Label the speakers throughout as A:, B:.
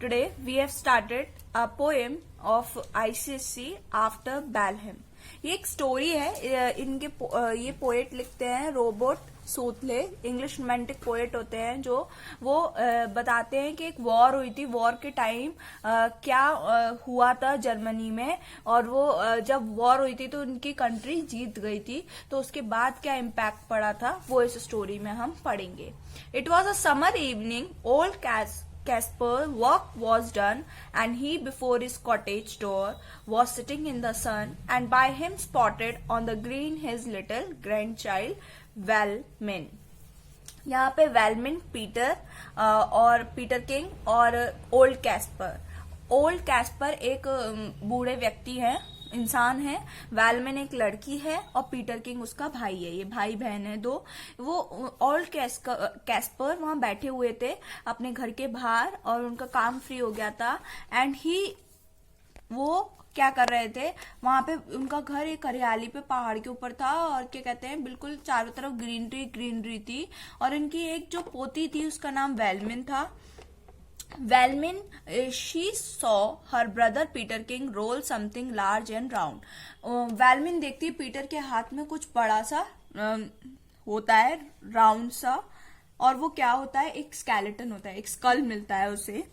A: Today we have started a poem of ICSC after Balham. ये एक story है. ये पोएट लिखते हैं रोबर्ट सूथले. इंग्लिश रोमांटिक पोएट होते हैं जो वो बताते हैं कि एक वॉर हुई थी. वॉर के टाइम क्या हुआ था जर्मनी में, और वो जब वॉर हुई थी तो उनकी कंट्री जीत गई थी, तो उसके बाद क्या इम्पैक्ट पड़ा था वो इस स्टोरी में हम पढ़ेंगे. It was a summer evening. Old Casper work was done, and he before his cottage door was sitting in the sun, and by him spotted on the green his little grandchild Valmin. यहाँ पे वेलमिन Peter और Peter king और old Caspar एक बूढ़े व्यक्ति हैं, इंसान है. वेलमिन एक लड़की है और पीटर किंग उसका भाई है. ये भाई बहन है दो. वो ओल्ड कैस्पर वहां बैठे हुए थे अपने घर के बाहर, और उनका काम फ्री हो गया था. एंड वो क्या कर रहे थे, वहां पे उनका घर एक हरियाली पे पहाड़ के ऊपर था, और क्या कहते हैं बिल्कुल चारों तरफ ग्रीनरी थी. और इनकी एक जो पोती थी उसका नाम वेलमिन था. Valmin, she saw her brother Peter King roll something large and round. Valmin देखती है पीटर के हाथ में कुछ बड़ा सा होता है, राउंड सा, और वो क्या होता है, एक स्केलेटन होता है, एक स्कल मिलता है उसे,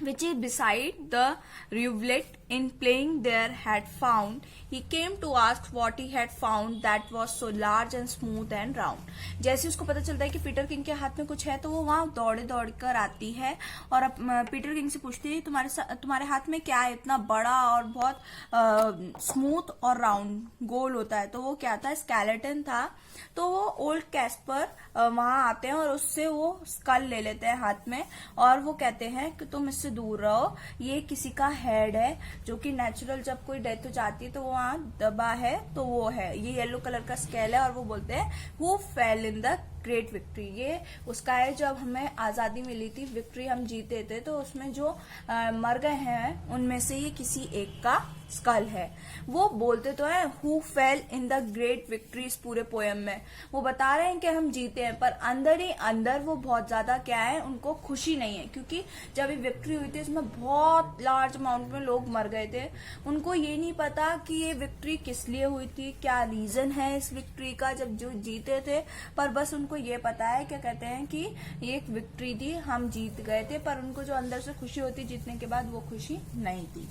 A: which is beside the rivulet. In playing there had found, he came to ask what he had found that was so large and smooth and round. जैसे उसको पता चलता है कि पीटर किंग के हाथ में कुछ है, तो वो वहां दौड़ कर आती है और पीटर किंग से पूछती है तुम्हारे हाथ में क्या है इतना बड़ा और बहुत स्मूथ और राउंड गोल होता है. तो वो क्या था, स्केलेटन था. तो वो ओल्ड कैस्पर वहां आते हैं और उससे वो स्कल ले लेते हैं हाथ में, और वो कहते हैं कि तुम इससे दूर रहो, ये किसी का हेड है, जो कि नेचुरल जब कोई डेथ हो जाती है तो वो वहां दबा है, तो वो है, ये येलो कलर का स्केल है. और वो बोलते हैं who fail in the great victory. ये उसका है, जब हमें आजादी मिली थी, विक्ट्री हम जीते थे, तो उसमें जो मर गए हैं उनमें से ये किसी एक का स्कल है. वो बोलते तो है who fail in the great victory. इस पूरे पोएम में वो बता रहे हैं कि हम जीते हैं, पर अंदर ही अंदर वो बहुत ज्यादा क्या है, उनको खुशी नहीं है, क्योंकि जब ये विक्ट्री हुई थी इसमें बहुत लार्ज अमाउंट में लोग मर गए थे. उनको ये नहीं पता कि ये विक्ट्री किस लिए हुई थी, क्या रीजन है इस विक्ट्री का जब जो जीते थे, पर बस उनको ये पता है, क्या कहते हैं कि ये एक विक्ट्री थी, हम जीत गए थे. पर उनको जो अंदर से खुशी होती जीतने के बाद, वो खुशी नहीं थी.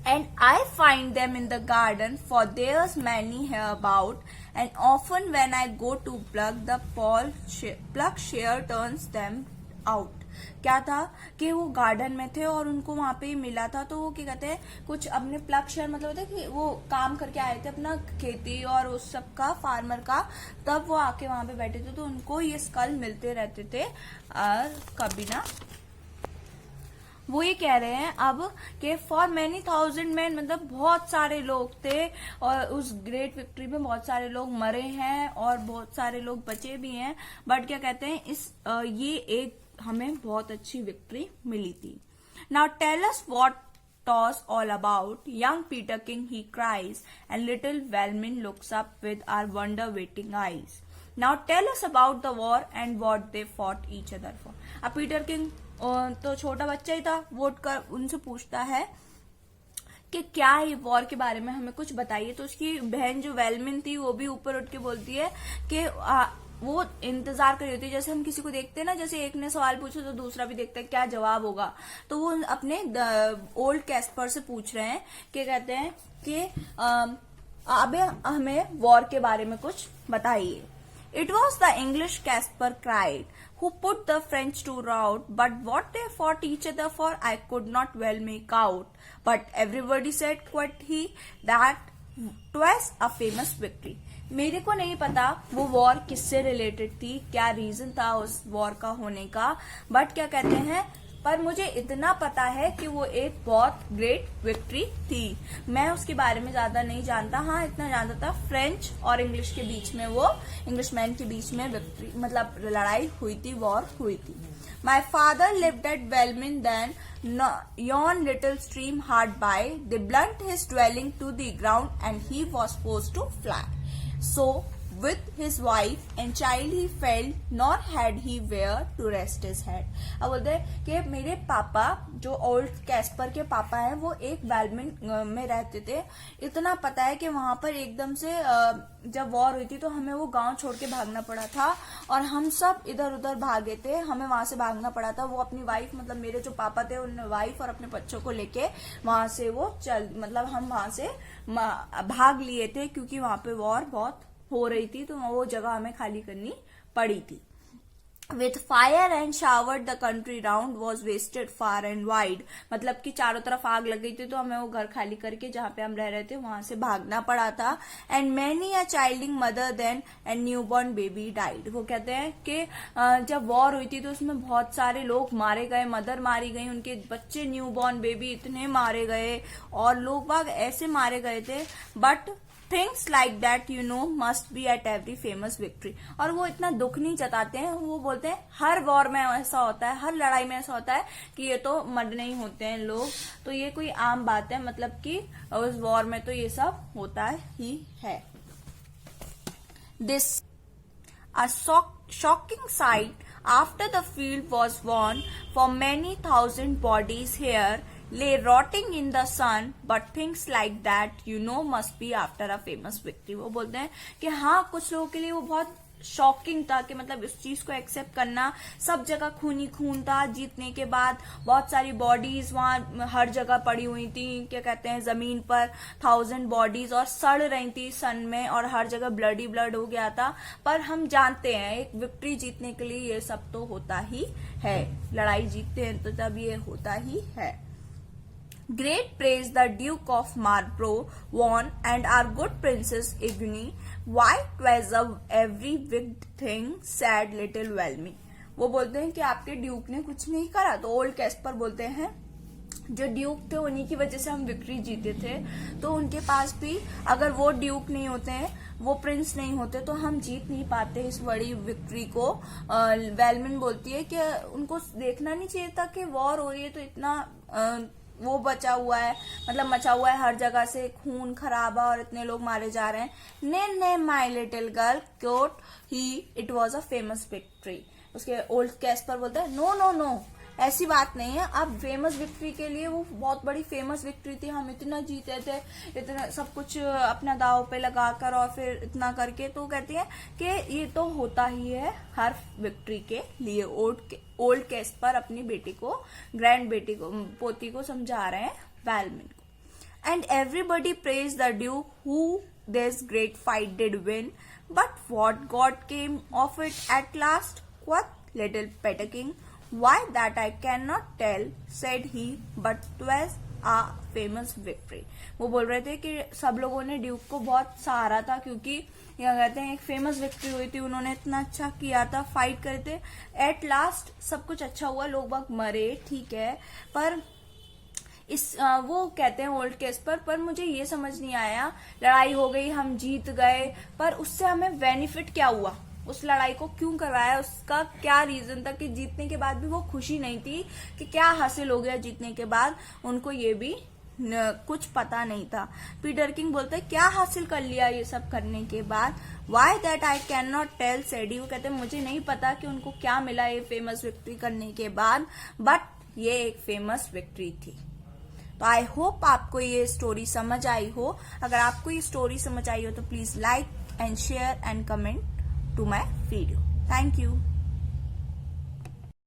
A: And I find them in the garden, for there's many here about, and often when I go to pluck, the pluck share turns them out. क्या था कि वो गार्डन में थे और उनको वहां पे मिला था, तो वो क्या कहते हैं, कुछ अपने प्लग शेयर मतलब होता है कि वो काम करके आए थे अपना खेती और उस सब का, फार्मर का, तब वो आके वहां पे बैठे थे, तो उनको ये स्कल मिलते रहते थे. और कभी ना वो ये कह रहे हैं अब कि फॉर मेनी थाउजेंड मैन, मतलब बहुत सारे लोग थे, और उस ग्रेट विक्ट्री में बहुत सारे लोग मरे हैं और बहुत सारे लोग बचे भी हैं. बट क्या कहते हैं, ये एक हमें बहुत अच्छी विक्ट्री मिली थी. Now tell us what toss all about. Young Peter king he cries, and little वेलमिन looks up with are wonder waiting eyes. Now tell us about the war and what they fought each other for. अब Peter king तो छोटा बच्चा ही था, vote कर उनसे पूछता है कि क्या है वॉर के बारे में हमें कुछ बताइए. तो उसकी बहन जो वेलमिन थी वो भी ऊपर उठ के बोलती है कि वो इंतजार कर रही होती है, जैसे हम किसी को देखते हैं ना, जैसे एक ने सवाल पूछा तो दूसरा भी देखता है क्या जवाब होगा. तो वो अपने ओल्ड कैस्पर से पूछ रहे हैं कि कहते हैं कि अब हमें वॉर के बारे में कुछ बताइए. It was the English, Casper cried, who put the French to rout, but what they fought each other for I could not well make out. But everybody said, quoth he, that 'twas a famous victory. मेरे को नहीं पता वो war किससे related थी, क्या reason था उस वॉर का होने का, बट क्या कहते हैं, पर मुझे इतना पता है कि वो एक बहुत ग्रेट विक्ट्री थी. मैं उसके बारे में ज्यादा नहीं जानता, हाँ इतना जानता था फ्रेंच और इंग्लिश के बीच में, वो इंग्लिशमैन के बीच में विक्ट्री मतलब लड़ाई हुई थी, वॉर हुई थी. My father lived eight वेलमिन then yon little stream hard by. They blunt his dwelling to the ground, and he was forced to fly. So with his wife and child he felt, nor had he where to rest his head. अब बोलते हैं कि मेरे पापा, जो old Caspar के पापा हैं, वो एक वेलमिन में रहते थे. इतना पता है कि वहां पर एकदम से जब वॉर हुई थी तो हमें वो गांव छोड़ के भागना पड़ा था और हम सब इधर उधर भागे थे. हमें वहां से भागना पड़ा था. वो अपनी वाइफ, मतलब मेरे जो पापा थे, उन वाइफ और अपने बच्चों को लेके वहां से वो मतलब हम वहां से भाग लिए थे क्योंकि वहां पे वॉर बहुत हो रही थी, तो वो जगह हमें खाली करनी पड़ी थी. With fire and showered the country round was wasted far and wide. मतलब कि चारों तरफ आग लग गई थी तो हमें वो घर खाली करके जहाँ पे हम रह रहे थे वहां से भागना पड़ा था. And many a childing mother then and newborn baby died. वो कहते हैं कि जब वॉर हुई थी तो उसमें बहुत सारे लोग मारे गए, मदर मारी गई, उनके बच्चे न्यूबॉर्न बेबी इतने मारे गए और लोग बाग ऐसे मारे गए थे. But things like that must be at every famous victory. और वो इतना दुख नहीं जताते हैं. वो बोलते हैं हर वॉर में ऐसा होता है, हर लड़ाई में ऐसा होता है कि ये तो मरने ही होते हैं लोग, तो ये कोई आम बात है. मतलब कि उस वॉर में तो ये सब होता ही है. This a shocking sight after the field was won, for many thousand bodies here lay rotting in the sun, but things like that must be after a famous victory. वो बोलते हैं कि हाँ, कुछ लोगों के लिए वो बहुत शॉकिंग था कि मतलब इस चीज को एक्सेप्ट करना. सब जगह खून ही खून था. जीतने के बाद बहुत सारी बॉडीज वहां हर जगह पड़ी हुई थी, क्या कहते हैं, जमीन पर 1000 बॉडीज, और सड़ रही थी सन में, और हर जगह ब्लड ही ब्लड हो गया था. पर हम जानते हैं एक विक्ट्री जीतने के लिए ये सब तो होता ही है. लड़ाई जीतते हैं तो तब ये होता ही है. Great praise the Duke of Marlborough won, and our good Princess Eugenie, why 'twas a every wicked thing, sad little Valmy. वो बोलते हैं कि आपके ड्यूक ने कुछ नहीं करा. तो ओल्ड कैस्पर बोलते हैं जो ड्यूक थे उन्हीं की वजह से हम विक्ट्री जीते थे. तो उनके पास भी अगर वो ड्यूक नहीं होते हैं, वो प्रिंस नहीं होते, तो हम जीत नहीं पाते इस बड़ी विक्ट्री को. वेलमिन बोलती है कि उनको देखना नहीं चाहिए था कि वॉर हो रही है तो इतना वो बचा हुआ है, मतलब मचा हुआ है हर जगह से खून खराबा और इतने लोग मारे जा रहे हैं. ने my little girl quote he it was a famous victory. उसके ओल्ड कैस्पर बोलता है नो नो नो, ऐसी बात नहीं है. अब फेमस विक्ट्री के लिए वो बहुत बड़ी फेमस विक्ट्री थी. हम इतना जीते थे, इतना सब कुछ अपना दाव पे लगाकर और फिर इतना करके. तो कहती है कि ये तो होता ही है हर विक्ट्री के लिए. ओल्ड कैस्पर अपनी बेटी को, ग्रैंड बेटी को, पोती को समझा रहे हैं वेलमिन को. And everybody praise the Duke who this great fight did win, but what God came of it at last, क्वॉथ little Peter king, why that I cannot tell, said he, but 'twas a famous victory. वो बोल रहे थे कि सब लोगों ने Duke को बहुत सहारा था क्योंकि क्या कहते हैं एक फेमस विक्ट्री हुई थी, उन्होंने इतना अच्छा किया था, फाइट करे थे. एट लास्ट सब कुछ अच्छा हुआ, लोग बाग मरे, ठीक है, पर वो कहते हैं ओल्ड कैस्पर, पर मुझे ये समझ नहीं आया, लड़ाई हो गई, हम जीत गए, पर उससे हमें बेनिफिट क्या हुआ, उस लड़ाई को क्यों करवाया, उसका क्या रीजन था कि जीतने के बाद भी वो खुशी नहीं थी कि क्या हासिल हो गया जीतने के बाद, उनको ये भी कुछ पता नहीं था. पीटर किंग बोलते हैं क्या हासिल कर लिया ये सब करने के बाद. Y that I can not tell, सेडी. वो कहते हैं मुझे नहीं पता कि उनको क्या मिला ये फेमस विक्ट्री करने के बाद, बट ये एक फेमस विक्ट्री थी. तो आई होप आपको ये स्टोरी समझ आई हो. अगर आपको ये स्टोरी समझ आई हो तो please like and share and comment to my video. Thank you.